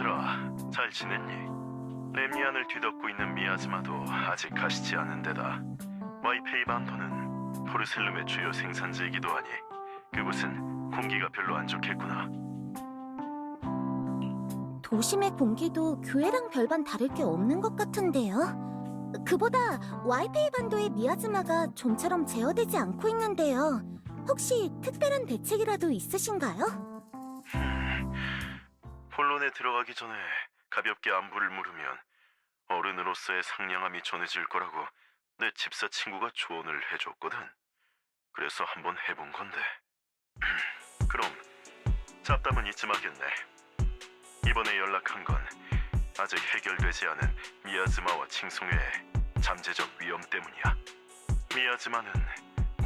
얘들아, 잘 지냈니? 렘니안을 뒤덮고 있는 미아즈마도 아직 가시지 않은 데다 와이페이 반도는 포르셀룸의 주요 생산지이기도 하니 그곳은 공기가 별로 안 좋겠구나. 도심의 공기도 교회랑 별반 다를 게 없는 것 같은데요. 그보다 와이페이 반도의 미아즈마가 좀처럼 제어되지 않고 있는데요. 혹시 특별한 대책이라도 있으신가요? 본론에 들어가기 전에 가볍게 안부를 물으면 어른으로서의 상냥함이 전해질 거라고 내 집사 친구가 조언을 해줬거든. 그래서 한번 해본 건데. 그럼 잡담은 잊지 마겠네. 이번에 연락한 건 아직 해결되지 않은 미야즈마와 칭송회의 잠재적 위험 때문이야. 미야즈마는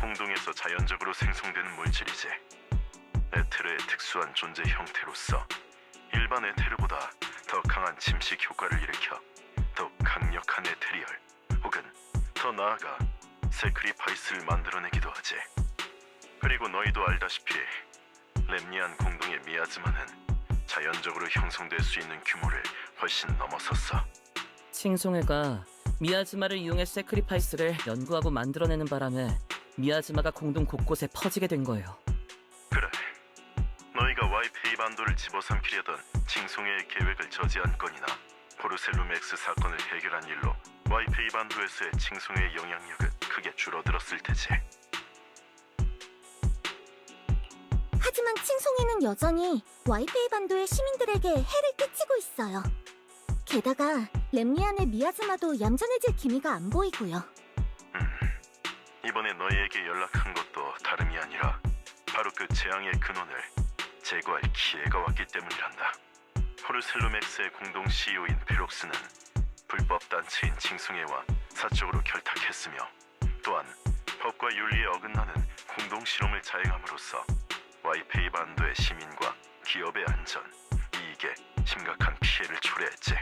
공동에서 자연적으로 생성되는 물질이지. 에테르의 특수한 존재 형태로서 일반 에테르보다 더 강한 침식 효과를 일으켜 더 강력한 에테리얼 혹은 더 나아가 세크리파이스를 만들어내기도 하지. 그리고 너희도 알다시피 렘니안 공동의 미야즈마는 자연적으로 형성될 수 있는 규모를 훨씬 넘어섰어. 칭송회가 미아즈마를 이용해 세크리파이스를 연구하고 만들어내는 바람에 미아즈마가 공동 곳곳에 퍼지게 된 거예요. 그래. 너희가 와이페이 반도를 집어삼키려던 칭송회의 계획을 저지한 건이나 포르셀룸 X 사건을 해결한 일로 와이페이 반도에서의 칭송회의 영향력은 크게 줄어들었을 테지. 하지만 칭송회는 여전히 와이페이 반도의 시민들에게 해를 끼치고 있어요. 게다가 렘니안의 미아즈마도 얌전해질 기미가 안 보이고요. 이번에 너희에게 연락한 것도 다름이 아니라 바로 그 재앙의 근원을 제거할 기회가 왔기 때문이란다. 포르셀룸 X의 공동 CEO인 페록스는 불법 단체인 칭송회와 사적으로 결탁했으며 또한 법과 윤리에 어긋나는 공동 실험을 자행함으로써 와이페이 반도의 시민과 기업의 안전, 이익에 심각한 피해를 초래했지.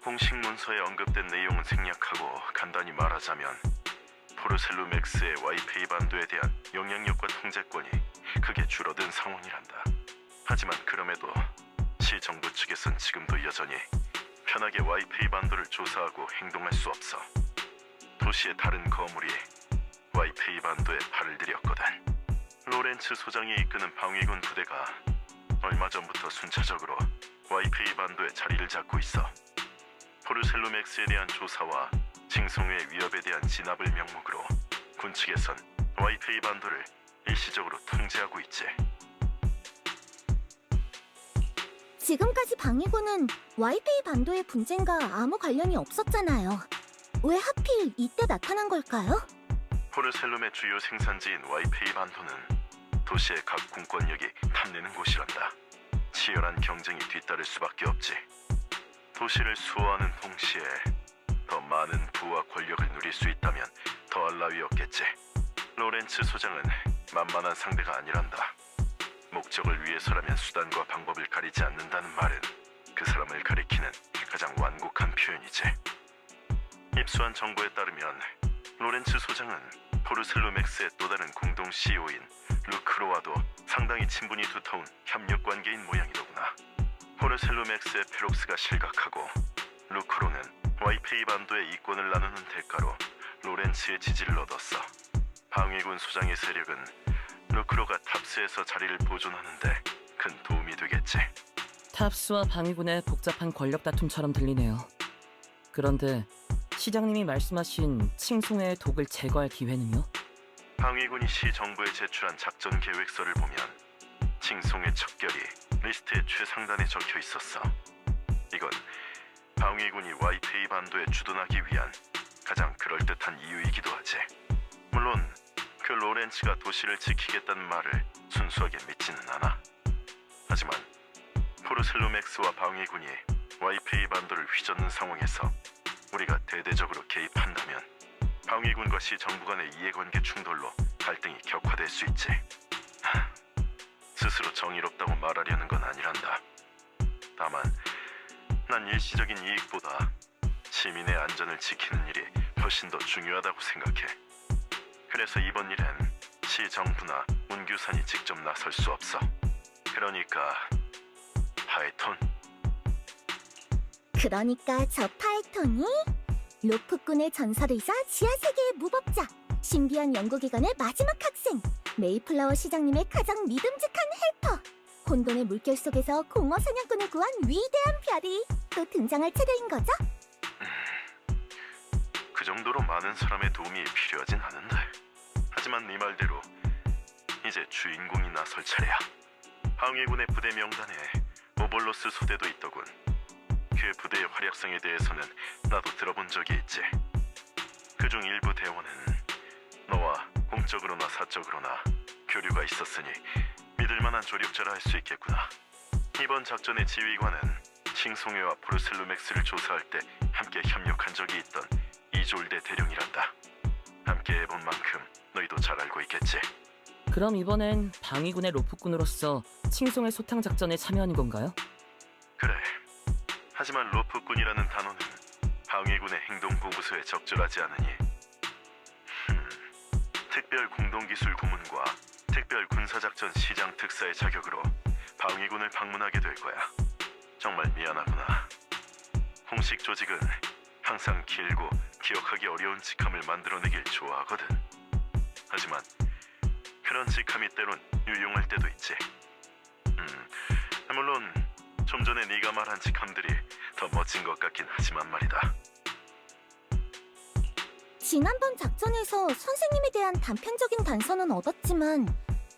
공식 문서에 언급된 내용은 생략하고 간단히 말하자면 포르셀룸 X의 와이페이 반도에 대한 영향력과 통제권이 크게 줄어든 상황이란다. 하지만 그럼에도 시정부 측에선 지금도 여전히 편하게 와이페이 반도를 조사하고 행동할 수 없어. 도시의 다른 거물이 와이페이 반도에 발을 들였거든. 로렌츠 소장이 이끄는 방위군 부대가 얼마 전부터 순차적으로 와이페이 반도에 자리를 잡고 있어. 포르셀룸 X에 대한 조사와 칭송회의 위협에 대한 진압을 명목으로 군 측에선 와이페이 반도를 일시적으로 통제하고 있지. 지금까지 방위군은 와이페이 반도의 분쟁과 아무 관련이 없었잖아요. 왜 하필 이때 나타난 걸까요? 포르셀룸의 주요 생산지인 와이페이 반도는 도시의 각 군권력이 탐내는 곳이란다. 치열한 경쟁이 뒤따를 수밖에 없지. 도시를 수호하는 동시에 더 많은 부와 권력을 누릴 수 있다면 더할 나위 없겠지. 로렌츠 소장은 만만한 상대가 아니란다. 목적을 위해서라면 수단과 방법을 가리지 않는다는 말은 그 사람을 가리키는 가장 완곡한 표현이지. 입수한 정보에 따르면 로렌츠 소장은 포르셀룸 X의 또 다른 공동 CEO인 루크로와도 상당히 친분이 두터운 협력 관계인 모양이더구나. 포르셀룸 X의 페록스가 실각하고 루크로는 와이페이 반도의 이권을 나누는 대가로 로렌츠의 지지를 얻었어. 방위군 소장의 세력은 루크로가 탑스에서 자리를 보존하는데 큰 도움이 되겠지. 탑스와 방위군의 복잡한 권력 다툼처럼 들리네요. 그런데 시장님이 말씀하신 칭송회의 독을 제거할 기회는요? 방위군이 시 정부에 제출한 작전 계획서를 보면 칭송의 척결이 리스트의 최상단에 적혀 있었어. 이건 방위군이 와이페이 반도에 주둔하기 위한 가장 그럴듯한 이유이기도 하지. 물론 그 로렌츠가 도시를 지키겠다는 말을 순수하게 믿지는 않아. 하지만 포르셀룸 X와 방위군이 와이페이 반도를 휘젓는 상황에서 우리가 대대적으로 개입한다면 방위군과 시 정부 간의 이해관계 충돌로 갈등이 격화될 수 있지. 스스로 정의롭다고 말하려는 건 아니란다. 다만 난 일시적인 이익보다 시민의 안전을 지키는 일이 훨씬 더 중요하다고 생각해. 그래서 이번 일엔 시 정부나 문규산이 직접 나설 수 없어. 그러니까 하이톤, 그러니까 저 파이톤이 로프꾼의 전설이자 지하세계의 무법자, 신비한 연구기관의 마지막 학생, 메이플라워 시장님의 가장 믿음직한 헬퍼, 혼돈의 물결 속에서 공허 사냥꾼을 구한 위대한 별이 또 등장할 차례인 거죠? 그 정도로 많은 사람의 도움이 필요하진 않은데. 하지만 네 말대로 이제 주인공이 나설 차례야. 방위군의 부대 명단에 오볼로스 소대도 있더군. 그 부대의 활약상에 대해서는 나도 들어본 적이 있지. 그중 일부 대원은 너와 공적으로나 사적으로나 교류가 있었으니 믿을만한 조력자라 할 수 있겠구나. 이번 작전의 지휘관은 칭송회와 브루셀루맥스를 조사할 때 함께 협력한 적이 있던 이졸대 대령이란다. 함께 해본 만큼 너희도 잘 알고 있겠지. 그럼 이번엔 방위군의 로프꾼으로서 칭송의 소탕 작전에 참여하는 건가요? 그래. 하지만 로프꾼이라는 단어는 방위군의 행동 보고서에 적절하지 않으니 특별 공동기술 고문과 특별 군사작전 시장 특사의 자격으로 방위군을 방문하게 될 거야. 정말 미안하구나. 공식 조직은 항상 길고 기억하기 어려운 직함을 만들어내길 좋아하거든. 하지만 그런 직함이 때론 유용할 때도 있지. 물론 좀 전에 네가 말한 직함들이 더 멋진 것 같긴 하지만 말이다. 지난번 작전에서 선생님에 대한 단편적인 단서는 얻었지만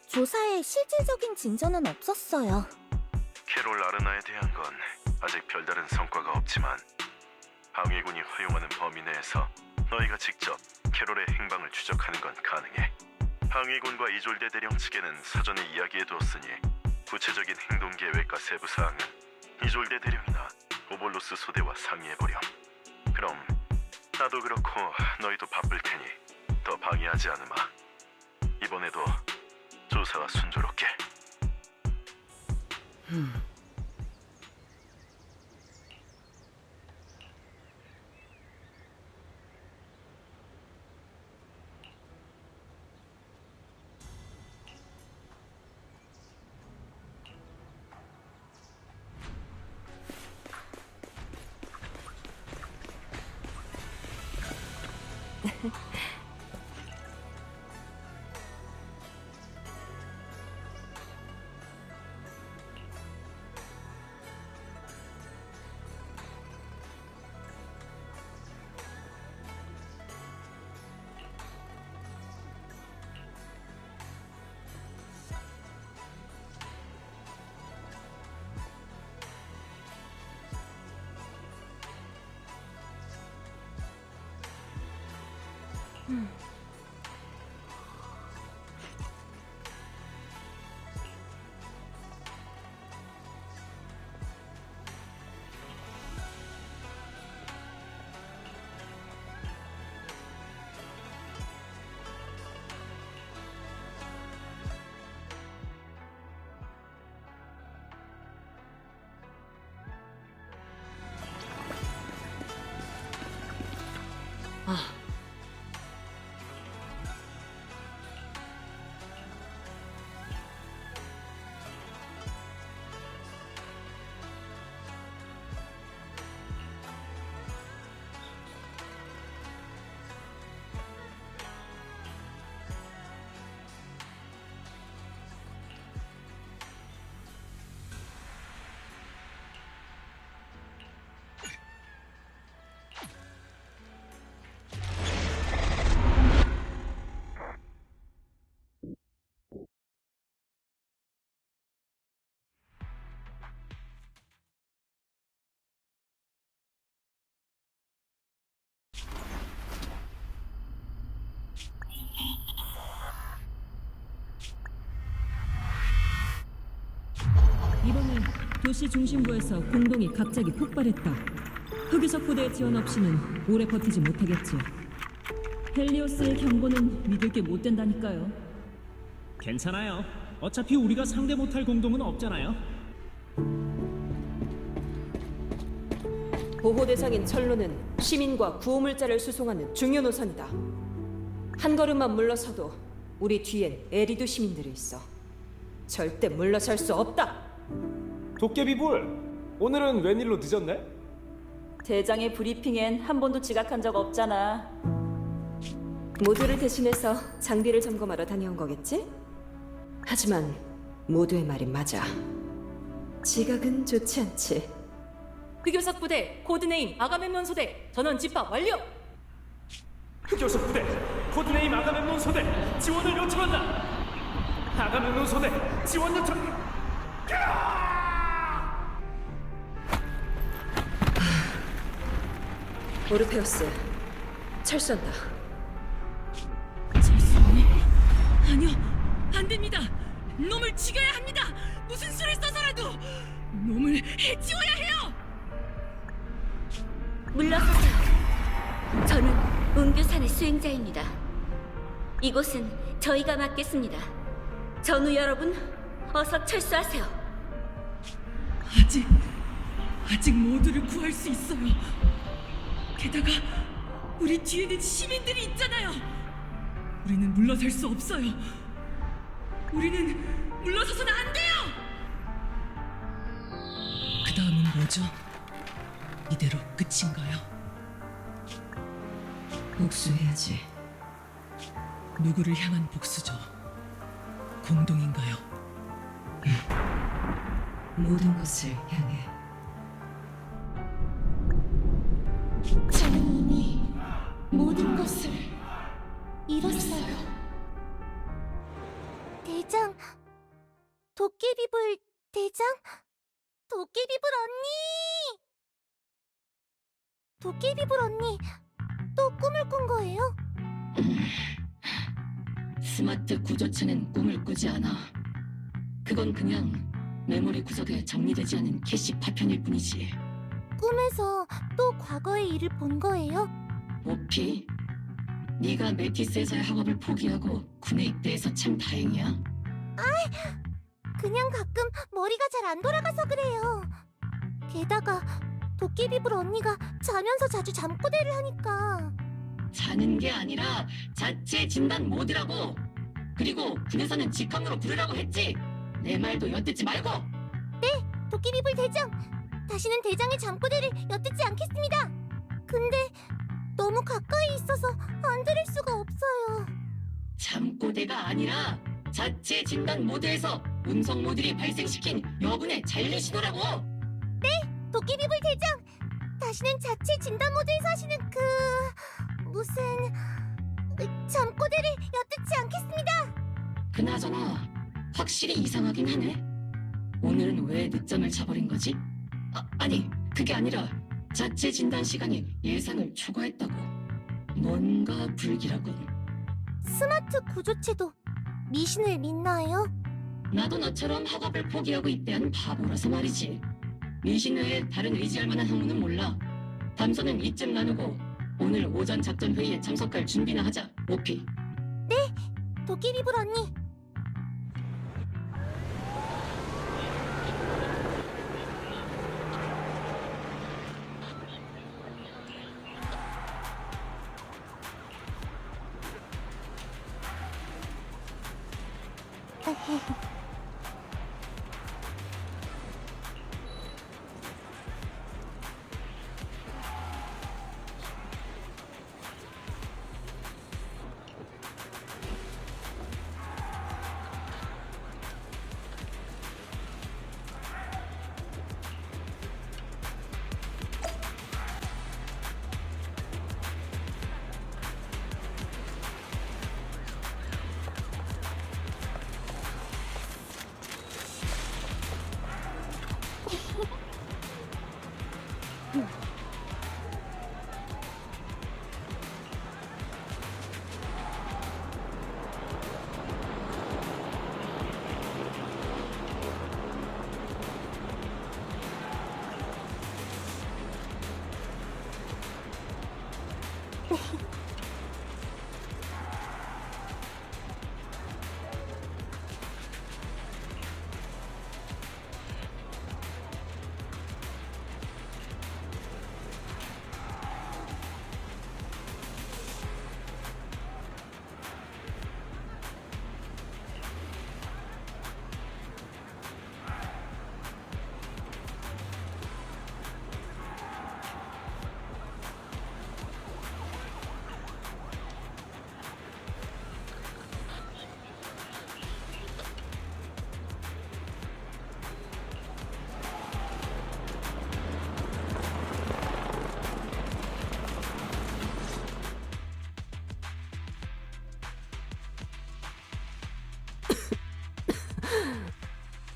조사에 실질적인 진전은 없었어요. 캐롤 아르나에 대한 건 아직 별다른 성과가 없지만 방위군이 허용하는 범위 내에서 너희가 직접 캐롤의 행방을 추적하는 건 가능해. 방위군과 이졸대 대령 측에는 사전에 이야기해두었으니 구체적인 행동 계획과 세부 사항은 이졸대 대령이나 오볼로스 소대와 상의해보렴. 그럼 나도 그렇고 너희도 바쁠 테니 더 방해하지 않으마. 이번에도 조사가 순조롭게. 이번에 도시 중심부에서 공동이 갑자기 폭발했다. 흑유석 부대의 지원 없이는 오래 버티지 못하겠지. 헬리오스의 경고는 믿을 게 못 된다니까요. 괜찮아요. 어차피 우리가 상대 못할 공동은 없잖아요. 보호 대상인 철로는 시민과 구호물자를 수송하는 중요 노선이다. 한 걸음만 물러서도 우리 뒤엔 에리두 시민들이 있어. 절대 물러설 수 없다. 도깨비불, 오늘은 웬일로 늦었네? 대장의 브리핑엔 한 번도 지각한 적 없잖아. 모두를 대신해서 장비를 점검하러 다녀온 거겠지? 하지만 모두의 말이 맞아. 지각은 좋지 않지. 흑요석 부대 코드네임 아가멤논 소대 전원 집합 완료. 흑요석 부대 코드네임 아가멤논 소대 지원을 요청한다. 아가멤논 소대 지원 요청. 오르페우스, 철수한다. 철수님? 아니요, 안 됩니다. 놈을 죽여야 합니다. 무슨 수를 써서라도 놈을 해치워야 해요. 물러서세요. 저는 은교산의 수행자입니다. 이곳은 저희가 맡겠습니다. 전우 여러분, 어서 철수하세요. 아직 모두를 구할 수 있어요. 게다가 우리 뒤에는 시민들이 있잖아요. 우리는 물러설 수 없어요. 우리는 물러서서는 안 돼요. 그 다음은 뭐죠? 이대로 끝인가요? 복수해야지. 누구를 향한 복수죠? 공동인가요? 모든 것을 향해. 저는 이미 모든 것을 잃었어요. 대장, 도깨비불 대장? 도깨비불 언니! 도깨비불 언니, 또 꿈을 꾼 거예요? 스마트 구조체는 꿈을 꾸지 않아. 그건 그냥 메모리 구석에 정리되지 않은 캐시 파편일 뿐이지. 꿈에서 또 과거의 일을 본 거예요? 오피, 네가 메티스에서의 학업을 포기하고 군에 입대해서 참 다행이야. 그냥 가끔 머리가 잘 안 돌아가서 그래요. 게다가 도깨비불 언니가 자면서 자주 잠꼬대를 하니까. 자는 게 아니라 자체 진단 모드라고. 그리고 군에서는 직함으로 부르라고 했지. 내 말도 엿듣지 말고. 도깨비불 대장! 다시는 대장의 잠꼬대를 엿듣지 않겠습니다! 근데 너무 가까이 있어서 안 들을 수가 없어요. 잠꼬대가 아니라 자체 진단 모드에서 음성 모듈이 발생시킨 여분의 잔류 신호라고. 도깨비불 대장! 다시는 자체 진단 모드에서 하시는 무슨... 잠꼬대를 엿듣지 않겠습니다! 그나저나 확실히 이상하긴 하네. 오늘은 왜 늦잠을 자버린 거지? 아니 그게 아니라 자체 진단 시간이 예상을 초과했다고. 뭔가 불길하군. 스마트 구조체도 미신을 믿나요? 나도 너처럼 학업을 포기하고 입대한 바보라서 말이지. 미신 외에 다른 의지할 만한 학문은 몰라. 담소는 이쯤 나누고 오늘 오전 작전 회의에 참석할 준비나 하자. 오피. 도깨비불 언니!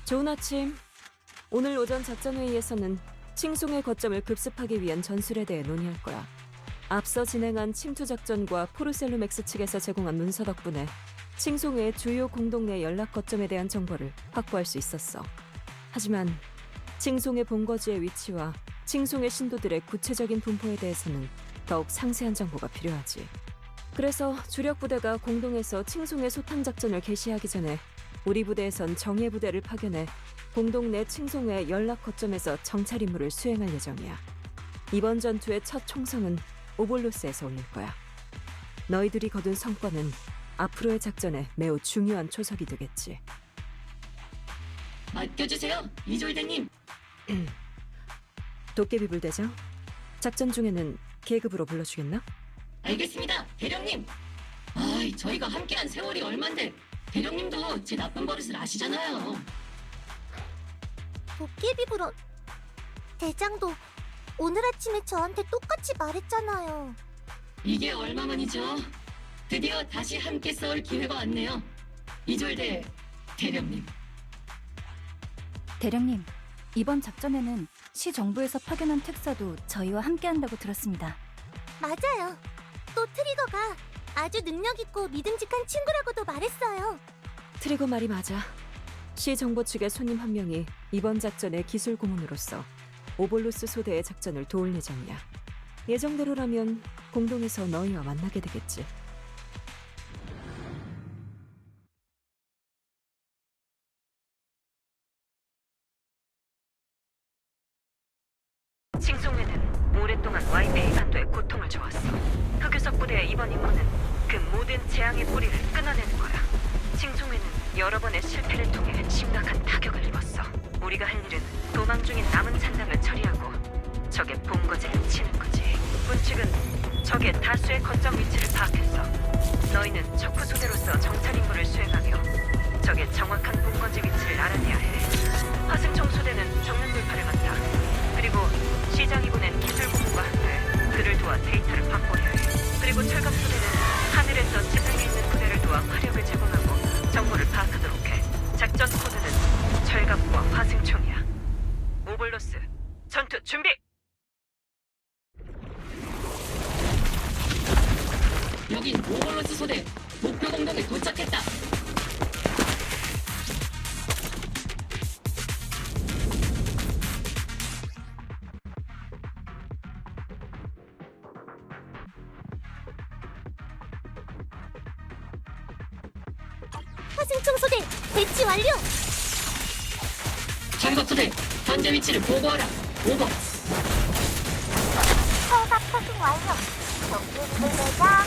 좋은 아침. 오늘 오전 작전 회의에서는 칭송의 거점을 급습하기 위한 전술에 대해 논의할 거야. 앞서 진행한 침투 작전과 포르셀루맥스 측에서 제공한 문서 덕분에 칭송의 주요 공동 내 연락 거점에 대한 정보를 확보할 수 있었어. 하지만 칭송의 본거지의 위치와 칭송의 신도들의 구체적인 분포에 대해서는 더욱 상세한 정보가 필요하지. 그래서 주력 부대가 공동에서 칭송의 소탕 작전을 개시하기 전에 우리 부대에선 정예 부대를 파견해 공동 내 칭송의 연락 거점에서 정찰 임무를 수행할 예정이야. 이번 전투의 첫 총성은 오볼로스에서 올릴 거야. 너희들이 거둔 성과는 앞으로의 작전에 매우 중요한 초석이 되겠지. 맡겨주세요, 이졸대님. 도깨비불 대장, 작전 중에는 계급으로 불러주겠나? 알겠습니다, 대령님. 저희가 함께한 세월이 얼만데 대령님도 제 나쁜 버릇을 아시잖아요. 도깨비불어 대장도 오늘 아침에 저한테 똑같이 말했잖아요. 이게 얼마만이죠? 드디어 다시 함께 싸울 기회가 왔네요. 이졸대 대령님. 대령님, 이번 작전에는 시 정부에서 파견한 특사도 저희와 함께한다고 들었습니다. 맞아요. 또 트리거가 아주 능력있고 믿음직한 친구라고도 말했어요. 트리거 말이 맞아. 시 정보 측의 손님 한 명이 이번 작전의 기술 고문으로서 오볼로스 소대의 작전을 도울 예정이야. 예정대로라면 공동에서 너희와 만나게 되겠지. 칭송회는 오랫동안 와이페이 반도에 고통을 줘왔어. 흑유석 부대의 이번 임무는 그 모든 재앙의 뿌리를 끊어내는 거야. 칭송회는 여러 번의 실패를 통해 심각한 타격을 입었어. 우리가 할 일은 도망 중인 남은 산당을 처리하고 적의 본거지를 치는 거지. 군측은 적의 다수의 거점 위치를 파악했어. 너희는 척후 소대로서 정찰 임무를 수행하며 적의 정확한 본거지 위치를 알아내야 해. 화승총 소대는 정면 돌파를 맡아. 그리고 시장이 보낸 기술 고문과 함께 그를 도와 데이터를 확보해야 해. 그리고 철갑 소대는 하늘에서 지상에 있는 부대를 도와 화력을 제공하고 정보를 파악하도록 해. 작전 코드는 철갑과 화승총이야. 오볼로스, 전투 준비! 여긴 오볼로스 소대. 목표 공동에 도착했다. 화승총 소대 배치 완료! 철갑 소대, 현재 위치를 보고하라. 오버. 철갑 파킹 완료! 도깨비불 대장!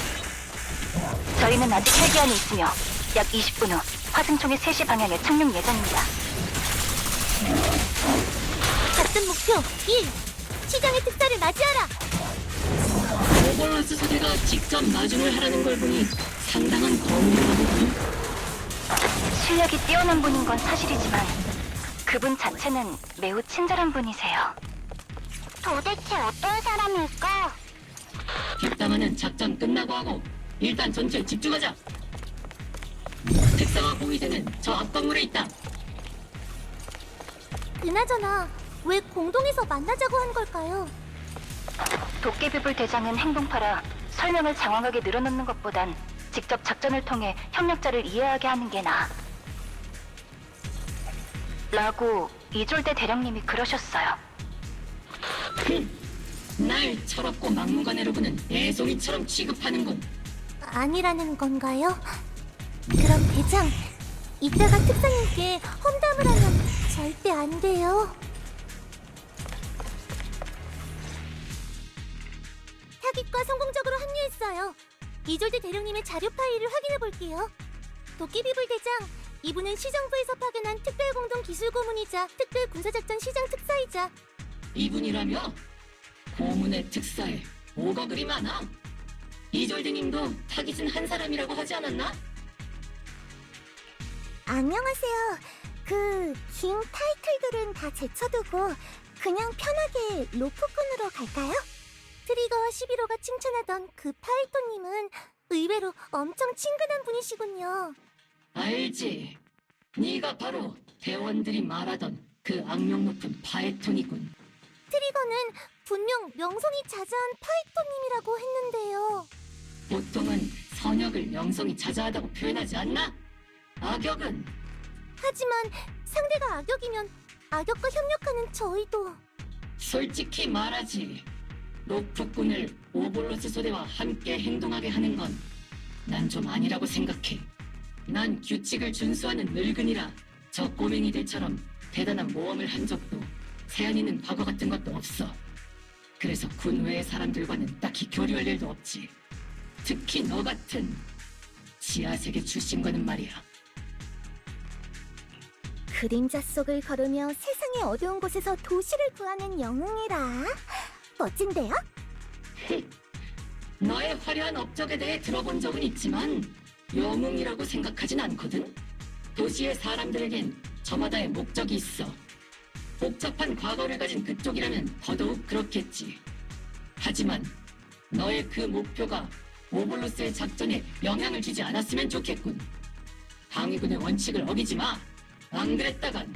저희는 아직 헬기 안에 있으며 약 20분 후 화승총의 3시 방향에 착륙 예정입니다. 작전 목표 1! 시장의 특사를 맞이하라! 오볼로스 소대가 직접 마중을 하라는 걸 보니 상당한 거울이라고 보니. 실력이 뛰어난 분인 건 사실이지만 그분 자체는 매우 친절한 분이세요. 도대체 어떤 사람일까? 뒷담화는 작전 끝나고 하고 일단 전투에 집중하자. 특사와 보위대는 저 앞 건물에 있다. 그나저나 왜 공동에서 만나자고 한 걸까요? 도깨비불 대장은 행동파라 설명을 장황하게 늘어놓는 것보단 직접 작전을 통해 협력자를 이해하게 하는 게 나아. 라고 이졸대 대령님이 그러셨어요. 날 철없고 막무가내로 보는 애송이처럼 취급하는군. 아니라는 건가요? 그럼 대장, 이따가 특사님께 험담을 하면 절대 안 돼요. 타깃과 성공적으로 합류했어요. 이졸대 대령님의 자료 파일을 확인해 볼게요. 도깨비불 대장, 이분은 시정부에서 파견한 특별공동 기술고문이자 특별군사작전 시장 특사이자 이분이라며? 고문의 특사에 오거글이 많아. 이졸드님도 타깃은 한 사람이라고 하지 않았나? 안녕하세요. 긴 타이틀들은 다 제쳐두고 그냥 편하게 로프꾼으로 갈까요? 트리거와 11호가 칭찬하던 그 파이토님은 의외로 엄청 친근한 분이시군요. 알지. 네가 바로 대원들이 말하던 그 악명 높은 파에톤이군. 트리거는 분명 명성이 자자한 파이토님이라고 했는데요. 보통은 선역을 명성이 자자하다고 표현하지 않나? 악역은 하지만 상대가 악역이면 악역과 협력하는 저희도 솔직히 말하지. 로프꾼을 오볼로스 소대와 함께 행동하게 하는 건 난 좀 아니라고 생각해. 난 규칙을 준수하는 늙은이라 저 꼬맹이들처럼 대단한 모험을 한 적도 세안 있는 과거 같은 것도 없어. 그래서 군 외의 사람들과는 딱히 교류할 일도 없지. 특히 너 같은 지하세계 출신과는 말이야. 그림자 속을 걸으며 세상의 어두운 곳에서 도시를 구하는 영웅이라 멋진데요? 너의 화려한 업적에 대해 들어본 적은 있지만 영웅이라고 생각하진 않거든. 도시의 사람들에겐 저마다의 목적이 있어. 복잡한 과거를 가진 그쪽이라면 더더욱 그렇겠지. 하지만 너의 그 목표가 오볼로스의 작전에 영향을 주지 않았으면 좋겠군. 방위군의 원칙을 어기지 마. 안 그랬다간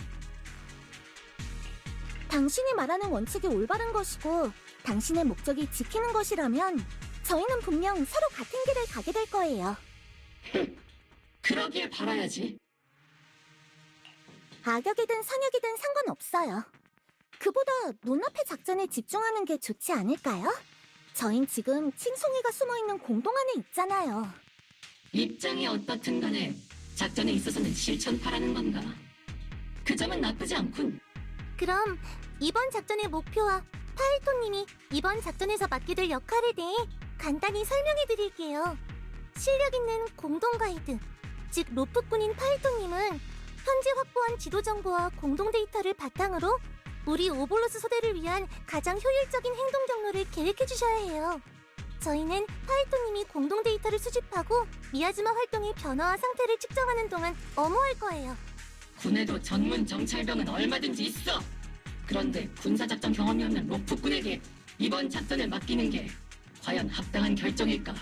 당신이 말하는 원칙이 올바른 것이고 당신의 목적이 지키는 것이라면 저희는 분명 서로 같은 길을 가게 될 거예요. 그러길 바라야지. 악역이든 선역이든 상관없어요. 그보다 눈앞의 작전에 집중하는 게 좋지 않을까요? 저흰 지금 칭송이가 숨어있는 공동 안에 있잖아요. 입장이 어떻든 간에 작전에 있어서는 실천파라는 건가. 그 점은 나쁘지 않군. 그럼 이번 작전의 목표와 파일토님이 이번 작전에서 맡게 될 역할에 대해 간단히 설명해 드릴게요. 실력 있는 공동 가이드, 즉 로프꾼인 파일토님은 현재 확보한 지도 정보와 공동 데이터를 바탕으로 우리 오볼로스 소대를 위한 가장 효율적인 행동 경로를 계획해 주셔야 해요. 저희는 파일토님이 공동 데이터를 수집하고 미야즈마 활동의 변화와 상태를 측정하는 동안 엄호할 거예요. 군에도 전문 정찰병은 얼마든지 있어. 그런데 군사작전 경험이 없는 로프꾼에게 이번 작전을 맡기는 게 과연 합당한 결정일까?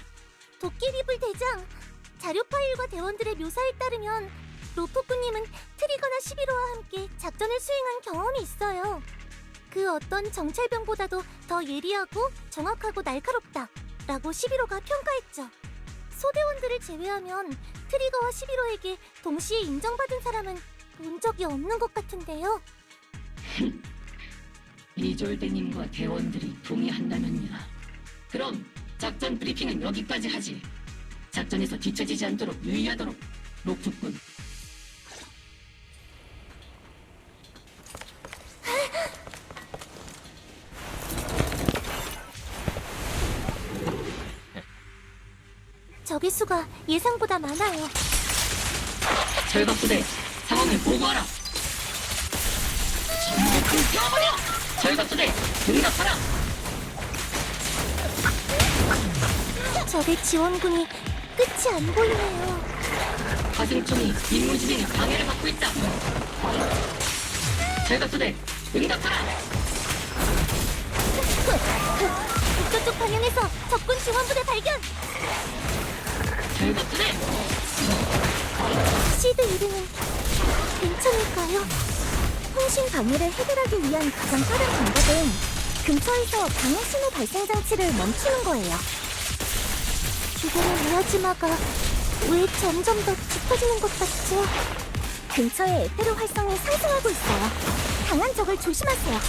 도끼리불 대장, 자료 파일과 대원들의 묘사에 따르면 로프꾼님은 트리거나 11호와 함께 작전을 수행한 경험이 있어요. 그 어떤 정찰병보다도 더 예리하고 정확하고 날카롭다 라고 11호가 평가했죠. 소대원들을 제외하면 트리거와 11호에게 동시에 인정받은 사람은 본 적이 없는 것 같은데요. 이졸대님과 대원들이 동의한다면야. 그럼 작전 브리핑은 여기까지 하지. 작전에서 뒤처지지 않도록 유의하도록, 로프꾼. 적의 수가 예상보다 많아요. 절갑부대 상황을 보고하라. 전부 불태워버려! 절갑부대 응답하라! 적의 지원군이 끝이 안 보이네요. 가슴총이 임무진행에 방해를 받고 있다. 절갑부대 응답하라! 북서쪽 방향에서 적군 지원부대 발견! 절갑부대 시드 이름은 괜찮을까요? 통신 방해를 해결하기 위한 가장 빠른 방법은 근처에서 방해 신호 발생 장치를 멈추는 거예요. 주변의 미야지마가 왜 점점 더 짙어지는 것 같죠? 근처의 에테르 활성이 상승하고 있어요. 강한 적을 조심하세요.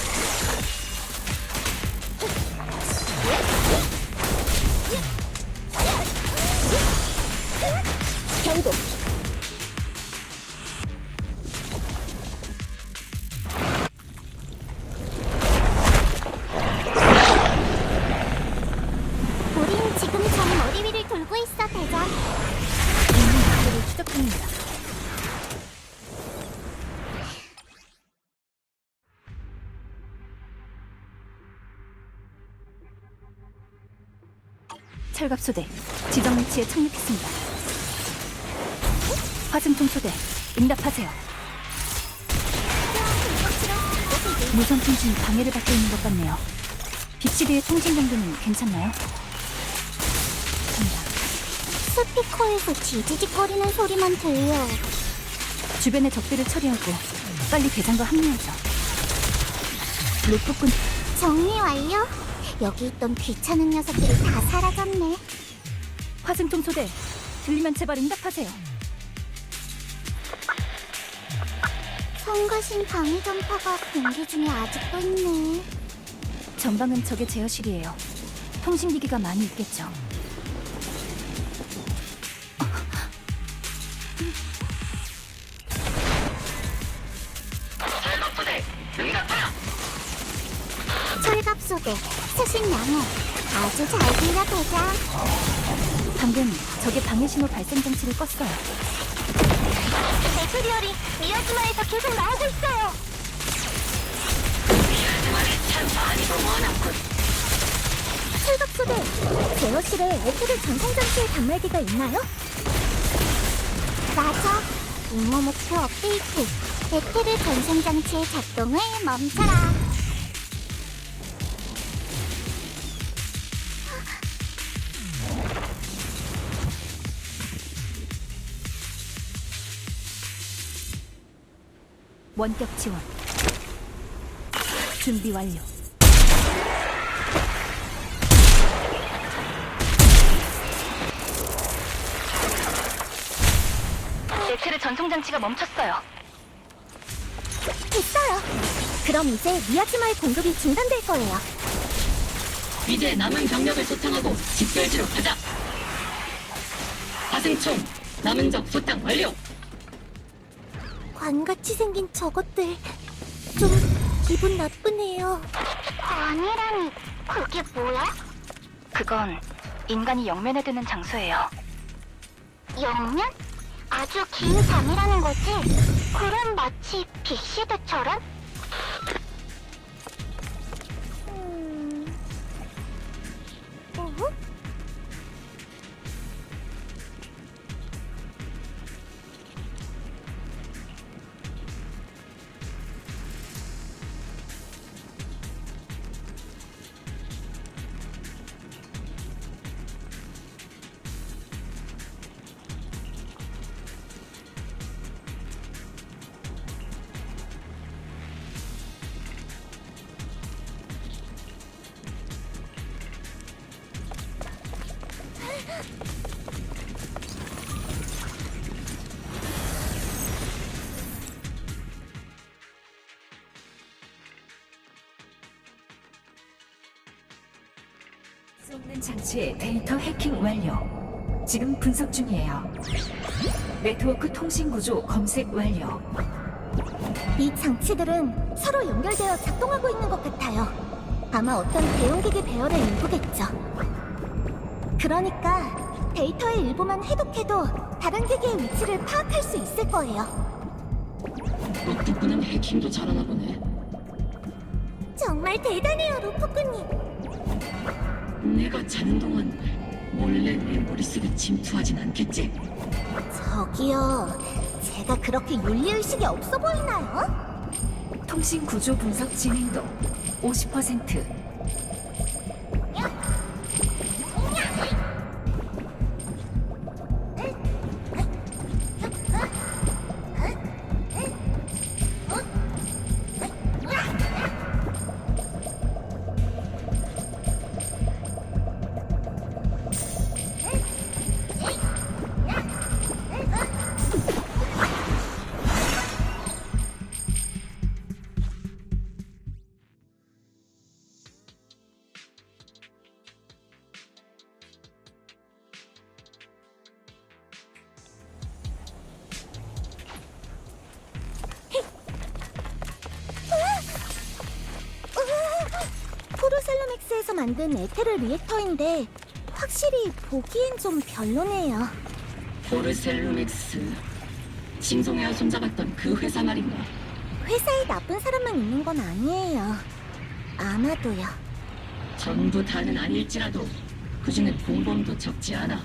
경고! 우린 지금 저 머리 위를 돌고 있어, 대장. 있는 각도를 추적합니다. 철갑소대, 지정 위치에 착륙했습니다. 화승총 소대, 응답하세요. 무선 통신이 방해를 받고 있는 것 같네요. 빅시드의 통신 정도는 괜찮나요? 스피커에서 지지직거리는 소리만 들려. 주변의 적들을 처리하고 빨리 대장과 합류하죠. 로프꾼 정리 완료. 여기 있던 귀찮은 녀석들이 다 사라졌네. 화승총 소대, 들리면 제발 응답하세요. 성가신 방위 전파가 공기 중에 아직도 있네. 전방은 적의 제어실이에요. 통신기기가 많이 있겠죠. 철갑소대, 수신 양호. 아주 잘 들려 대장. 방금 적의 방해신호 발생 장치를 껐어요. 메테리얼이 미야즈마에서 계속 나오고 있어요. 미야즈마를 참 많이 동원했군. 철갑소대, 제어실에 에테르 전송 장치의 단말기가 있나요? 맞아. 임무 목표 업데이트. 에테르 전송 장치의 작동을 멈춰라. 원격 지원. 준비 완료. 에테르 전송 장치가 멈췄어요. 됐어요. 그럼 이제 미야지마의 공급이 중단될 거예요. 이제 남은 병력을 소탕하고 집결지로 가자. 화승총 남은 적 소탕 완료. 관같이 생긴 저것들 좀 기분 나쁘네요. 아니라니, 그게 뭐야? 그건 인간이 영면에 드는 장소예요. 영면? 아주 긴 잠이라는 거지? 그럼 마치 빅시드처럼? 쏘는 장치의 데이터 해킹 완료. 지금 분석 중이에요. 네트워크 통신 구조 검색 완료. 이 장치들은 서로 연결되어 작동하고 있는 것 같아요. 아마 어떤 대용기기 배열의 일부겠죠. 그러니까 데이터의 일부만 해독해도 다른 기기의 위치를 파악할 수 있을 거예요. 로프꾼은 해킹도 잘하나 보네. 정말 대단해요, 로프꾼님. 내가 자는 동안 몰래 내 머릿속에 침투하진 않겠지? 저기요, 제가 그렇게 윤리의식이 없어 보이나요? 통신 구조 분석 진행도 50%. 포르셀로맥스에서 만든 에테르 리액터인데 확실히 보기엔 좀 별로네요. 포르셀루맥스. 싱송회와 손잡았던 그 회사 말인가? 회사에 나쁜 사람만 있는 건 아니에요. 아마도요. 전부 다는 아닐지라도 그중엔 공범도 적지 않아.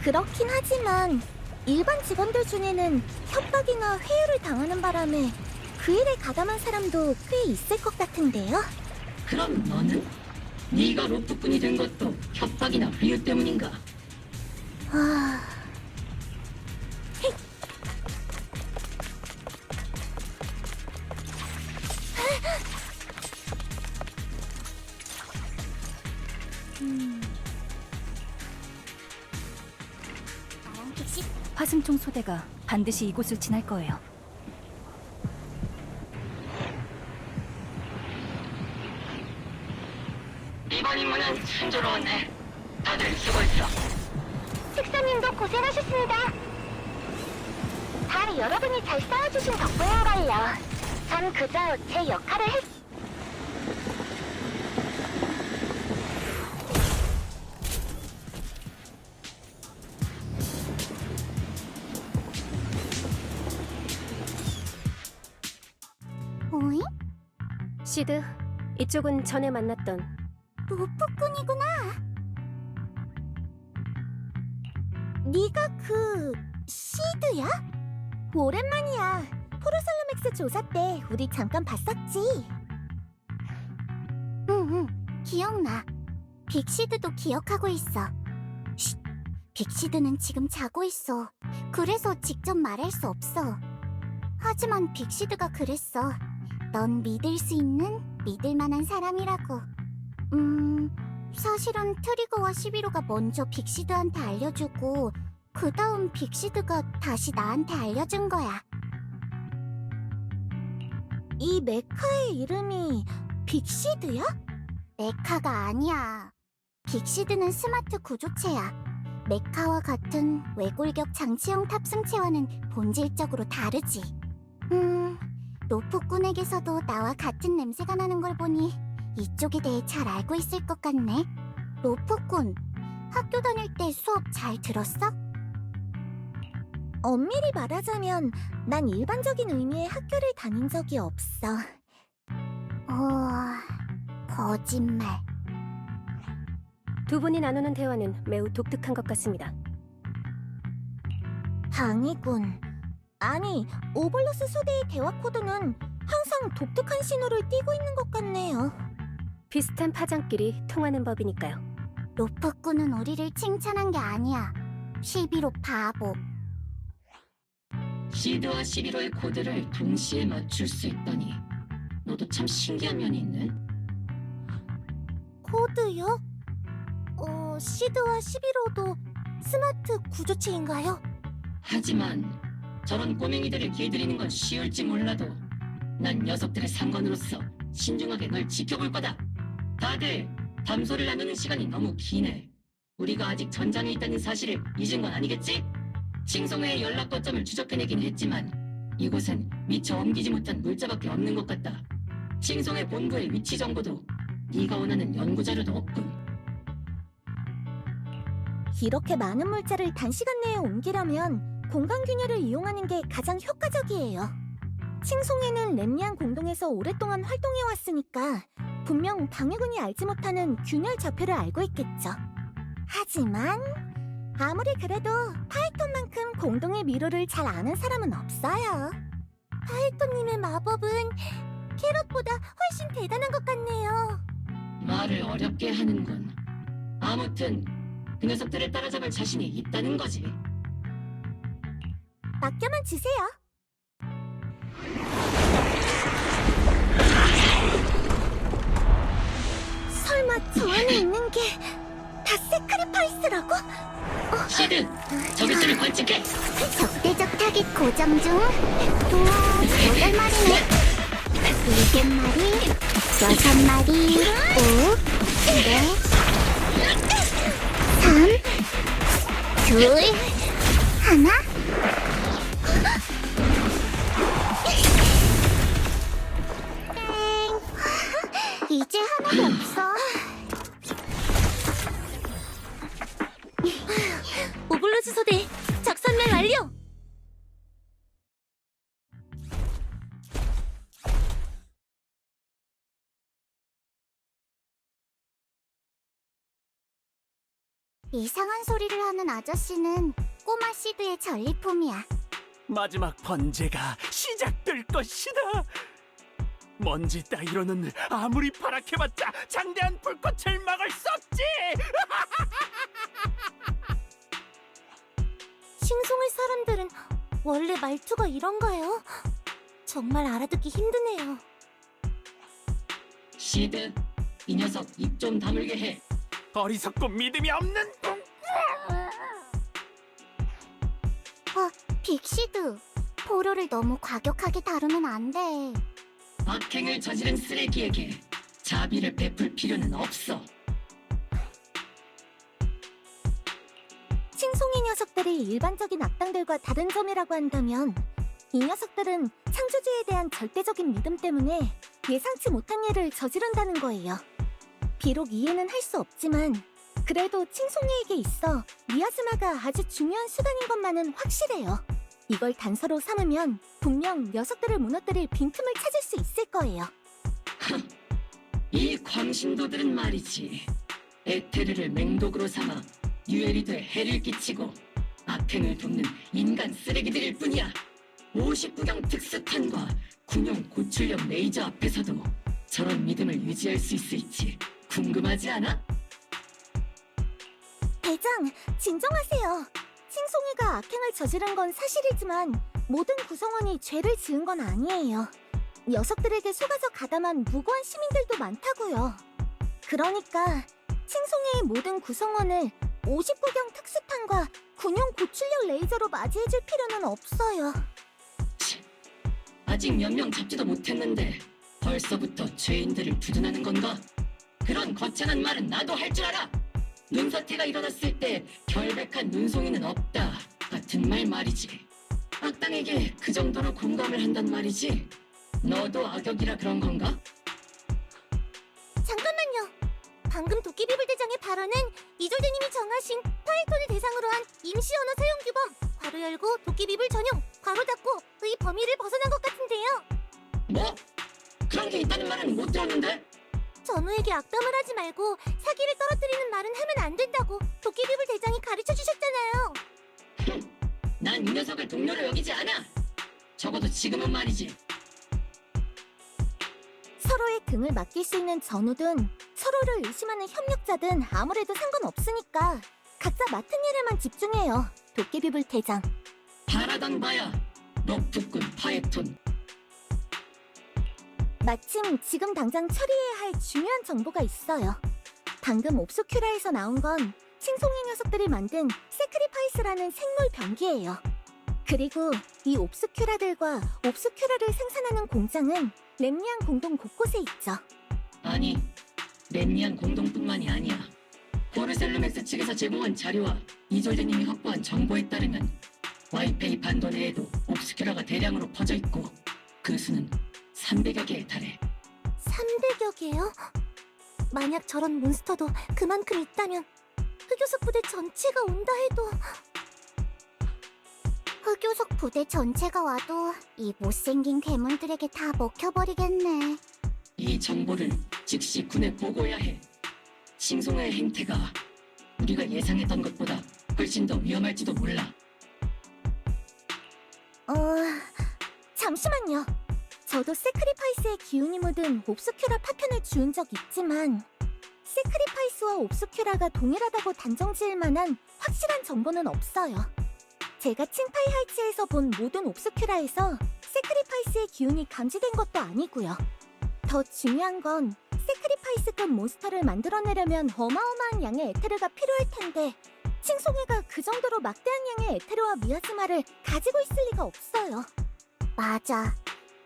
그렇긴 하지만 일반 직원들 중에는 협박이나 회유를 당하는 바람에 그 일에 가담한 사람도 꽤 있을 것 같은데요. 그럼 너는? 네가 로프꾼이 된 것도 협박이나 회유 때문인가? 아... 빅시 화승총 소대가 반드시 이곳을 지날 거예요. 이번 임무는 순조로웠네. 다들 수고했어. 특사님도 고생하셨습니다. 다 여러분이 잘 싸워주신 덕분인걸요. 전 그저 제 역할을 했... 오잉? 시드, 이쪽은 전에 만났던 로프꾼이구나. 네가 그... 시드야? 오랜만이야. 포르셀로맥스 조사 때 우리 잠깐 봤었지. 응, 기억나. 빅시드도 기억하고 있어. 쉿, 빅시드는 지금 자고 있어. 그래서 직접 말할 수 없어. 하지만 빅시드가 그랬어. 넌 믿을 수 있는, 믿을 만한 사람이라고. 사실은 트리거와 11호가 먼저 빅시드한테 알려주고 그 다음 빅시드가 다시 나한테 알려준 거야. 이 메카의 이름이 빅시드야? 메카가 아니야. 빅시드는 스마트 구조체야. 메카와 같은 외골격 장치형 탑승체와는 본질적으로 다르지. 로프꾼에게서도 나와 같은 냄새가 나는 걸 보니 이쪽에 대해 잘 알고 있을 것 같네. 로프꾼, 학교 다닐 때 수업 잘 들었어? 엄밀히 말하자면 난 일반적인 의미의 학교를 다닌 적이 없어. 거짓말. 두 분이 나누는 대화는 매우 독특한 것 같습니다. 방이군. 아니, 오블로스 소대의 대화 코드는 항상 독특한 신호를 띠고 있는 것 같네요. 비슷한 파장끼리 통하는 법이니까요. 로프꾼은 우리를 칭찬한 게 아니야. 11호 바보. 시드와 11호의 코드를 동시에 맞출 수 있다니. 너도 참 신기한 면이 있네. 코드요? 시드와 11호도 스마트 구조체인가요? 하지만 저런 꼬맹이들을 길들이는 건 쉬울지 몰라도 난 녀석들의 상관으로서 신중하게 널 지켜볼 거다. 다들 담소를 나누는 시간이 너무 기네. 우리가 아직 전장에 있다는 사실을 잊은 건 아니겠지? 칭송회의 연락 거점을 추적해내긴 했지만 이곳엔 미처 옮기지 못한 물자밖에 없는 것 같다. 칭송회 본부의 위치 정보도 네가 원하는 연구 자료도 없군. 이렇게 많은 물자를 단시간 내에 옮기려면 공간 균열을 이용하는 게 가장 효과적이에요. 칭송회는 렘리안 공동에서 오랫동안 활동해왔으니까 분명 방해군이 알지 못하는 균열 좌표를 알고 있겠죠. 하지만 아무리 그래도 파이톤만큼 공동의 미로를 잘 아는 사람은 없어요. 파이톤님의 마법은 캐럿보다 훨씬 대단한 것 같네요. 말을 어렵게 하는군. 아무튼 그 녀석들을 따라잡을 자신이 있다는 거지. 맡겨만 주세요. 설마 저 안에 있는 게 다 세크리파이스라고? 시드, 저기들을 관측해. 적대적 타깃 고정 중. 우와, 8마리네. 7마리, 6마리, 5, 4, 3, 2, 1. 이제 하나도 없어. 오블로스 소대 작전명 완료. 이상한 소리를 하는 아저씨는 꼬마 시드의 전리품이야. 마지막 번제가 시작될 것이다. 먼지 따위로는 아무리 파랗게봤자 장대한 불꽃을 막을 수 없지. 칭송의 사람들은 원래 말투가 이런가요? 정말 알아듣기 힘드네요. 시드, 이 녀석 입 좀 다물게 해. 어리석고 믿음이 없는 빅시드, 포로를 너무 과격하게 다루면 안 돼. 악행을 저지른 쓰레기에게 자비를 베풀 필요는 없어. 칭송이 녀석들이 일반적인 악당들과 다른 점이라고 한다면 이 녀석들은 창조주에 대한 절대적인 믿음 때문에 예상치 못한 일을 저지른다는 거예요. 비록 이해는 할 수 없지만 그래도 칭송이에게 있어 미아즈마가 아주 중요한 수단인 것만은 확실해요. 이걸 단서로 삼으면 분명 녀석들을 무너뜨릴 빈틈을 찾을 수 있을 거예요. 이 광신도들은 말이지. 에테르를 맹독으로 삼아 유에리드에 해를 끼치고 악행을 돕는 인간 쓰레기들일 뿐이야. 59경 특수탄과 군용 고출력 레이저 앞에서도 저런 믿음을 유지할 수 있을지 궁금하지 않아? 대장, 진정하세요. 칭송이가 악행을 저지른 건 사실이지만 모든 구성원이 죄를 지은 건 아니에요. 녀석들에게 속아서 가담한 무고한 시민들도 많다고요. 그러니까 칭송이의 모든 구성원을 59경 특수탄과 군용 고출력 레이저로 맞이해줄 필요는 없어요. 아직 몇 명 잡지도 못했는데 벌써부터 죄인들을 두둔하는 건가? 그런 거창한 말은 나도 할 줄 알아! 눈사태가 일어났을 때 결백한 눈송이는 없다 같은 말 말이지. 악당에게 그 정도로 공감을 한단 말이지. 너도 악역이라 그런 건가? 잠깐만요. 방금 도끼비불 대장의 발언은 이졸드님이 정하신 파이톤을 대상으로 한 임시 언어 사용 규범 괄호 열고 도끼비불 전용 괄호 닫고의 범위를 벗어난 것 같은데요. 뭐? 그런 게 있다는 말은 못 들었는데? 전우에게 악담을 하지 말고 사기를 떨어뜨리는 말은 하면 안 된다고 도끼비불 대장이 가르쳐 주셨잖아요. 난 이 녀석을 동료로 여기지 않아! 적어도 지금은 말이지. 서로의 등을 맡길 수 있는 전우든 서로를 의심하는 협력자든 아무래도 상관없으니까 각자 맡은 일에만 집중해요. 도깨비불 대장. 바라던 바야. 너프꾼 파에톤. 마침 지금 당장 처리해야 할 중요한 정보가 있어요. 방금 옵스큐라에서 나온 건 칭송이 녀석들이 만든 세크리파이스라는 생물 병기예요. 그리고 이 옵스큐라들과 옵스큐라를 생산하는 공장은 렘니안 공동 곳곳에 있죠. 아니, 렘니안 공동뿐만이 아니야. 포르셀루맥스 측에서 제공한 자료와 이졸드님이 확보한 정보에 따르면 와이페이 반도 내에도 옵스큐라가 대량으로 퍼져 있고 그 수는 300여 개에 달해. 300여 개요? 만약 저런 몬스터도 그만큼 있다면 흑요석 부대 전체가 온다 해도... 흑요석 부대 전체가 와도 이 못생긴 괴물들에게 다 먹혀버리겠네. 이 정보를 즉시 군에 보고해야 해. 칭송의 행태가 우리가 예상했던 것보다 훨씬 더 위험할지도 몰라. 잠시만요. 저도 세크리파이스의 기운이 묻은 옵스큐라 파편을 주운 적 있지만 세크리파이스와 옵스큐라가 동일하다고 단정지을 만한 확실한 정보는 없어요. 제가 칭파이 하이츠에서 본 모든 옵스큐라에서 세크리파이스의 기운이 감지된 것도 아니고요. 더 중요한 건 세크리파이스급 몬스터를 만들어내려면 어마어마한 양의 에테르가 필요할 텐데 칭송이가 그 정도로 막대한 양의 에테르와 미아즈마를 가지고 있을 리가 없어요. 맞아.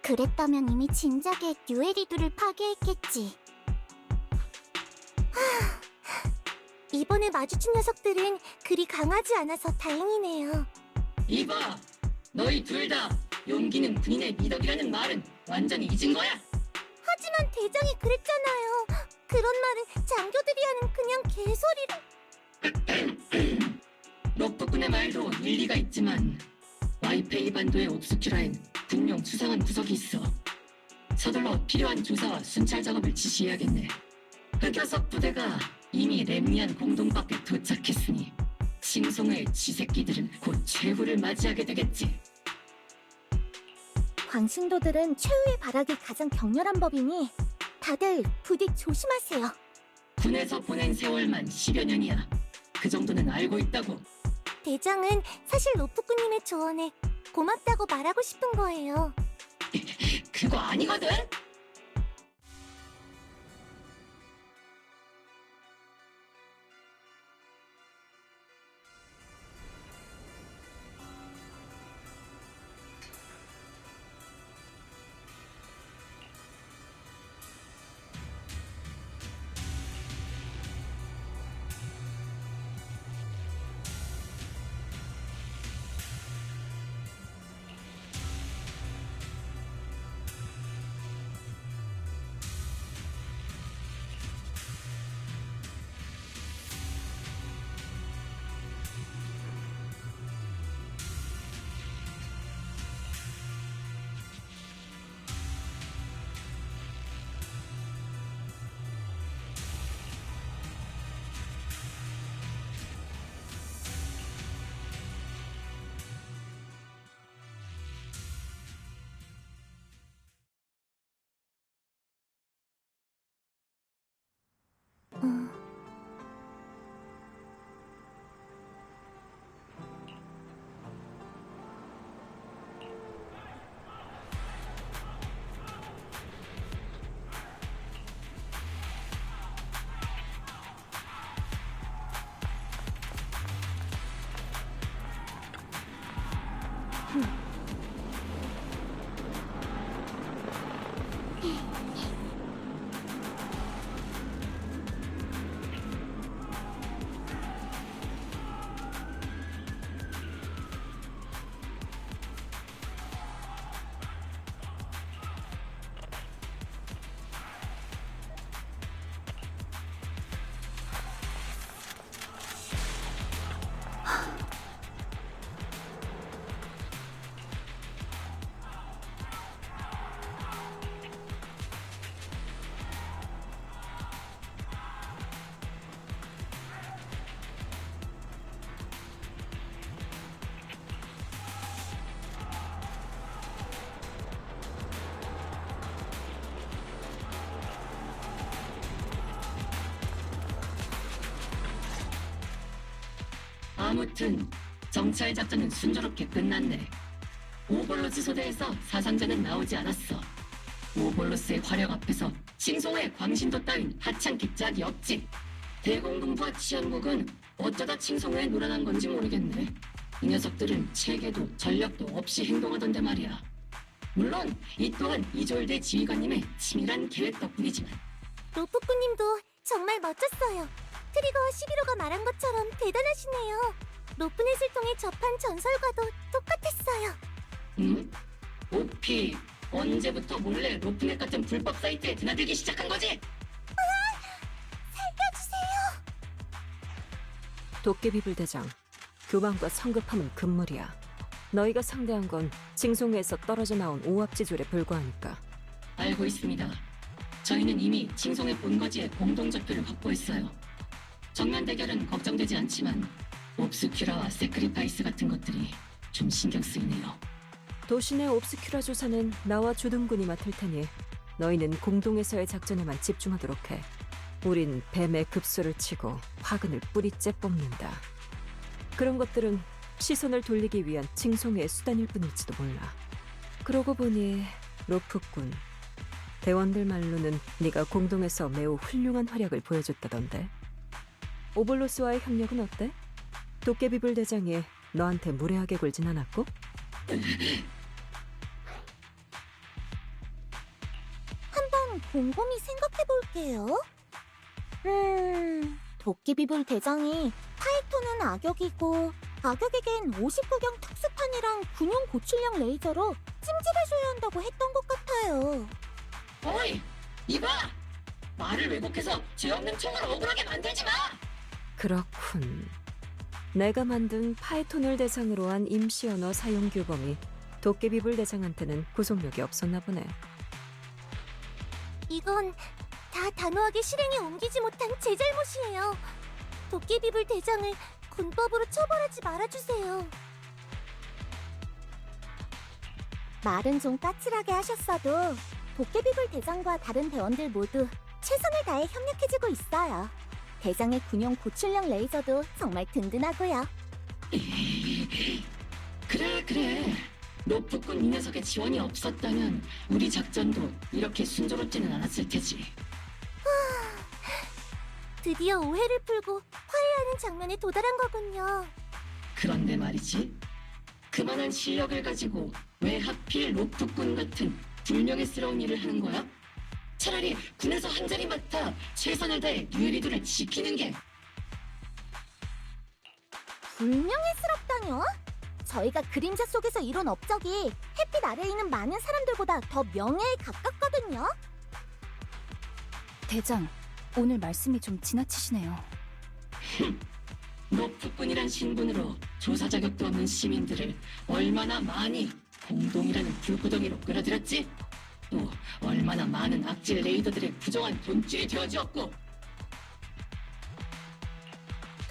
그랬다면 이미 진작에 뉴에리두를 파괴했겠지. 이번에 마주친 녀석들은 그리 강하지 않아서 다행이네요. 이봐! 너희 둘 다 용기는 군인의 미덕이라는 말은 완전히 잊은 거야! 하지만 대장이 그랬잖아요. 그런 말은 장교들이 하는 그냥 개소리를... 록토꾼의 말도 일리가 있지만 와이페이 반도의 옵스큐라엔 분명 수상한 구석이 있어. 서둘러 필요한 조사와 순찰 작업을 지시해야겠네. 흑요석 부대가 이미 렘니안 공동밖에 도착했으니 칭송의 쥐새끼들은 곧 최후를 맞이하게 되겠지. 광신도들은 최후의 발악이 가장 격렬한 법이니 다들 부디 조심하세요. 군에서 보낸 세월만 10여 년이야. 그 정도는 알고 있다고. 대장은 사실 로프꾸님의 조언에 고맙다고 말하고 싶은 거예요. 그거 아니거든? 아무튼 정찰 작전은 순조롭게 끝났네. 오볼로스 소대에서 사상자는 나오지 않았어. 오볼로스의 화력 앞에서 칭송의 광신도 따윈 하찮기 짝이 없지. 대공군부와 치안국은 어쩌다 칭송회에 놀아난 건지 모르겠네. 이 녀석들은 체계도 전력도 없이 행동하던데 말이야. 물론 이 또한 이졸대 지휘관님의 치밀한 계획 덕분이지만. 로프꾸님도 정말 멋졌어요. 트리거 11호가 말한 것처럼 대단하시네요. 로프넷을 통해 접한 전설과도 똑같았어요. 응? 오피, 언제부터 몰래 로프넷 같은 불법 사이트에 드나들기 시작한 거지? 살려주세요. 도깨비불 대장, 교만과 성급함은 금물이야. 너희가 상대한 건 징송회에서 떨어져 나온 오합지졸에 불과하니까. 알고 있습니다. 저희는 이미 칭송의 본거지에 공동 적표를 확보했어요. 정면 대결은 걱정되지 않지만 옵스큐라와 세크리파이스 같은 것들이 좀 신경 쓰이네요. 도시 내 옵스큐라 조사는 나와 주둔군이 맡을 테니 너희는 공동에서의 작전에만 집중하도록 해. 우린 뱀의 급소를 치고 화근을 뿌리째 뽑는다. 그런 것들은 시선을 돌리기 위한 징송의 수단일 뿐일지도 몰라. 그러고 보니 로프꾼, 대원들 말로는 네가 공동에서 매우 훌륭한 활약을 보여줬다던데. 오볼로스와의 협력은 어때? 도깨비불 대장이 너한테 무례하게 굴진 않았고? 한번 곰곰이 생각해볼게요. 도깨비불 대장이 파이톤은 악역이고 악역에겐 59경 특수판이랑 군용 고출력 레이저로 찜질해줘야 한다고 했던 것 같아요. 어이! 이봐! 말을 왜곡해서 죄 없는 총을 억울하게 만들지 마! 그렇군. 내가 만든 파이톤을 대상으로 한 임시 언어 사용 규범이 도깨비불 대장한테는 구속력이 없었나 보네. 이건 다 단호하게 실행에 옮기지 못한 제 잘못이에요. 도깨비불 대장을 군법으로 처벌하지 말아주세요. 말은 좀 까칠하게 하셨어도 도깨비불 대장과 다른 대원들 모두 최선을 다해 협력해주고 있어요. 대장의 군용 고출력 레이저도 정말 든든하고요. 그래. 로프꾼 이 녀석의 지원이 없었다면 우리 작전도 이렇게 순조롭지는 않았을 테지. 드디어 오해를 풀고 화해하는 장면에 도달한 거군요. 그런데 말이지. 그만한 실력을 가지고 왜 하필 로프꾼 같은 불명예스러운 일을 하는 거야? 차라리 군에서 한 자리 맡아 최선을 다해 뉴에리도를 지키는 게. 불명예스럽다뇨? 저희가 그림자 속에서 이룬 업적이 햇빛 아래에 있는 많은 사람들보다 더 명예에 가깝거든요. 대장, 오늘 말씀이 좀 지나치시네요. 로프꾼이란 신분으로 조사 자격도 없는 시민들을 얼마나 많이 공동이라는 불구덩이로 끌어들였지? 또 얼마나 많은 악질 레이더들의 부정한 돈줄이 되어주었고.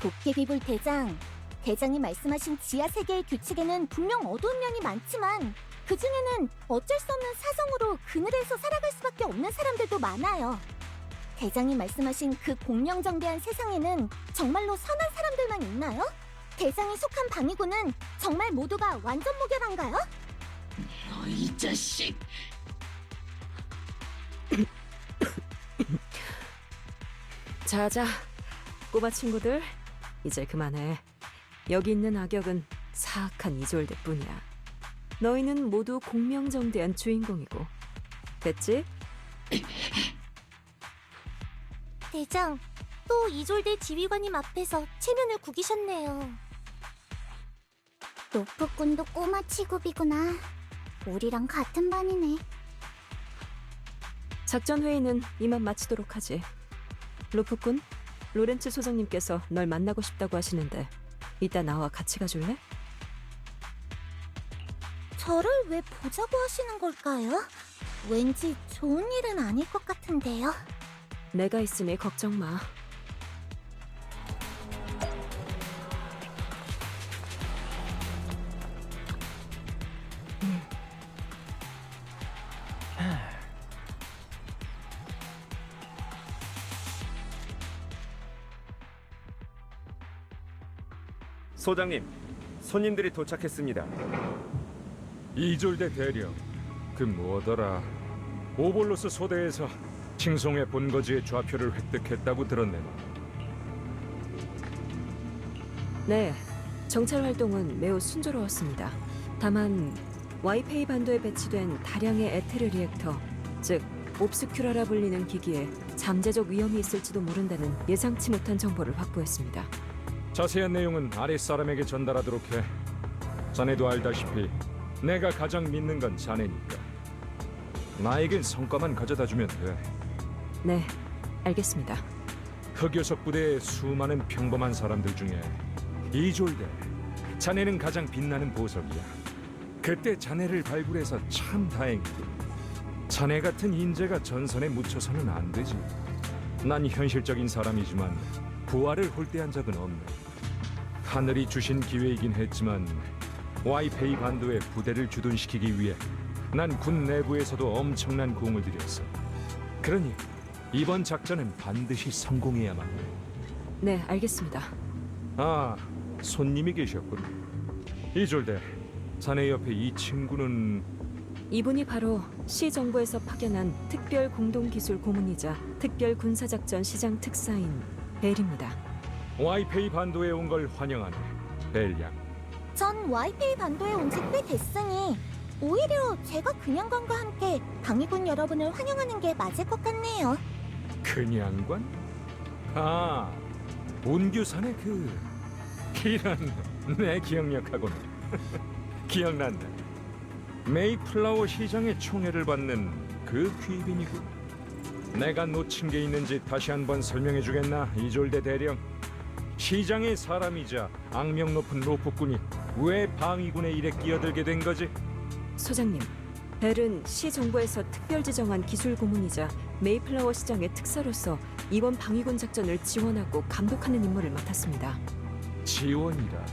도깨비불 대장, 대장이 말씀하신 지하 세계의 규칙에는 분명 어두운 면이 많지만 그 중에는 어쩔 수 없는 사정으로 그늘에서 살아갈 수밖에 없는 사람들도 많아요. 대장이 말씀하신 그 공명정대한 세상에는 정말로 선한 사람들만 있나요? 대장이 속한 방위군은 정말 모두가 완전 무결한가요? 이 자식! 자자, 꼬마 친구들, 이제 그만해. 여기 있는 악역은 사악한 이졸들 뿐이야. 너희는 모두 공명정대한 주인공이고. 됐지? 대장, 또 이졸대 지휘관님 앞에서 체면을 구기셨네요. 노프꾼도 꼬마 취급이구나. 우리랑 같은 반이네. 작전 회의는 이만 마치도록 하지. 로프꾼, 로렌츠 소장님께서 널 만나고 싶다고 하시는데 이따 나와 같이 가줄래? 저를 왜 보자고 하시는 걸까요? 왠지 좋은 일은 아닐 것 같은데요. 내가 있으니 걱정 마. 소장님, 손님들이 도착했습니다. 이졸대 대령, 그 뭐더라? 오볼로스 소대에서 칭송의 본거지의 좌표를 획득했다고 들었네. 네, 정찰 활동은 매우 순조로웠습니다. 다만 와이페이 반도에 배치된 다량의 에테르 리액터, 즉 옵스큐라라 불리는 기기에 잠재적 위험이 있을지도 모른다는 예상치 못한 정보를 확보했습니다. 자세한 내용은 아랫사람에게 전달하도록 해. 자네도 알다시피 내가 가장 믿는 건 자네니까. 나에겐 성과만 가져다주면 돼. 네, 알겠습니다. 흑요석 부대의 수많은 평범한 사람들 중에 이졸대, 자네는 가장 빛나는 보석이야. 그때 자네를 발굴해서 참 다행이고. 자네 같은 인재가 전선에 묻혀서는 안 되지. 난 현실적인 사람이지만 부하를 홀대한 적은 없네. 하늘이 주신 기회이긴 했지만 와이페이 반도에 부대를 주둔시키기 위해 난 군 내부에서도 엄청난 공을 들였어. 그러니 이번 작전은 반드시 성공해야만 해. 네, 알겠습니다. 아, 손님이 계셨군. 이졸대, 자네 옆에 이 친구는... 이분이 바로 시 정부에서 파견한 특별 공동기술 고문이자 특별 군사작전 시장 특사인 벨입니다. 와이페이 반도에 온 걸 환영하네, 벨 양. 전 와이페이 반도에 온 지 꽤 됐으니 오히려 제가 그냥관과 함께 방위군 여러분을 환영하는 게 맞을 것 같네요. 그냥관? 아, 온규산의 이런, 내 기억력하고는. 기억난다. 메이플라워 시장의 총애를 받는 그 귀빈이군. 내가 놓친 게 있는지 다시 한번 설명해 주겠나, 이졸대 대령. 시장의 사람이자 악명 높은 로프꾼이 왜 방위군의 일에 끼어들게 된 거지? 소장님, 벨은 시 정부에서 특별 지정한 기술 고문이자 메이플라워 시장의 특사로서 이번 방위군 작전을 지원하고 감독하는 임무를 맡았습니다. 지원이라.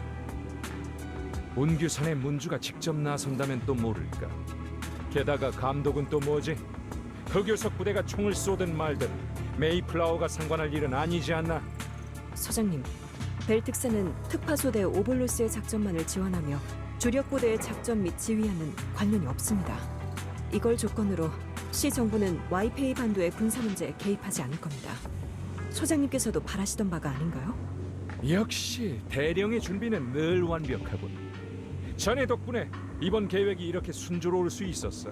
온규산의 문주가 직접 나선다면 또 모를까. 게다가 감독은 또 뭐지? 흑요석 부대가 총을 쏘든 말든 메이플라워가 상관할 일은 아니지 않나? 소장님, 벨 특사는 특파소대 오볼로스의 작전만을 지원하며 주력 부대의 작전 및 지휘하는 관련이 없습니다. 이걸 조건으로 시 정부는 와이페이 반도의 군사 문제에 개입하지 않을 겁니다. 소장님께서도 바라시던 바가 아닌가요? 역시 대령의 준비는 늘 완벽하군. 자네 덕분에 이번 계획이 이렇게 순조로울 수 있었어.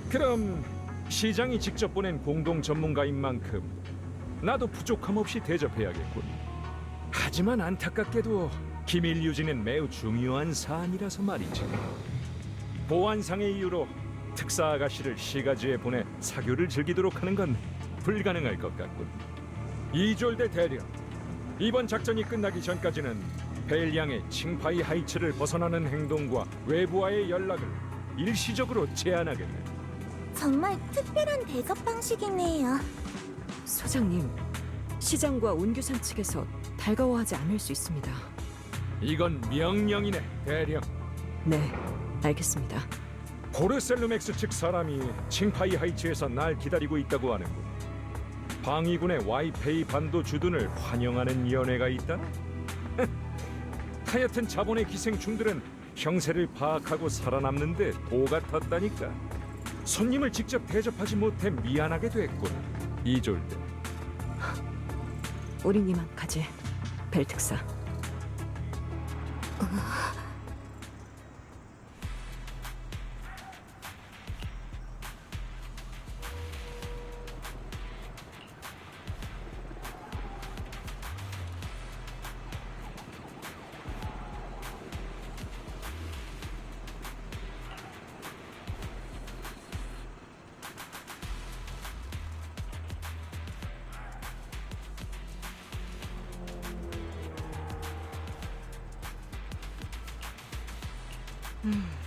그럼 시장이 직접 보낸 공동 전문가인 만큼 나도 부족함 없이 대접해야겠군. 하지만 안타깝게도 기밀 유지는 매우 중요한 사안이라서 말이지. 보안상의 이유로 특사 아가씨를 시가지에 보내 사교를 즐기도록 하는 건 불가능할 것 같군. 이졸대 대령, 이번 작전이 끝나기 전까지는 벨 양의 칭파이 하이츠를 벗어나는 행동과 외부와의 연락을 일시적으로 제한하겠네. 정말 특별한 대접 방식이네요. 소장님, 시장과 온규산 측에서 달가워하지 않을 수 있습니다. 이건 명령이네, 대령. 네, 알겠습니다. 보르셀루맥스 측 사람이 칭파이 하이츠에서 날 기다리고 있다고 하는군. 방위군의 와이페이 반도 주둔을 환영하는 연회가 있다? 하여튼 자본의 기생충들은 형세를 파악하고 살아남는데 도 같았다니까. 손님을 직접 대접하지 못해 미안하게 됐군, 이졸대. 우린 이만 가지, 벨 특사. 응?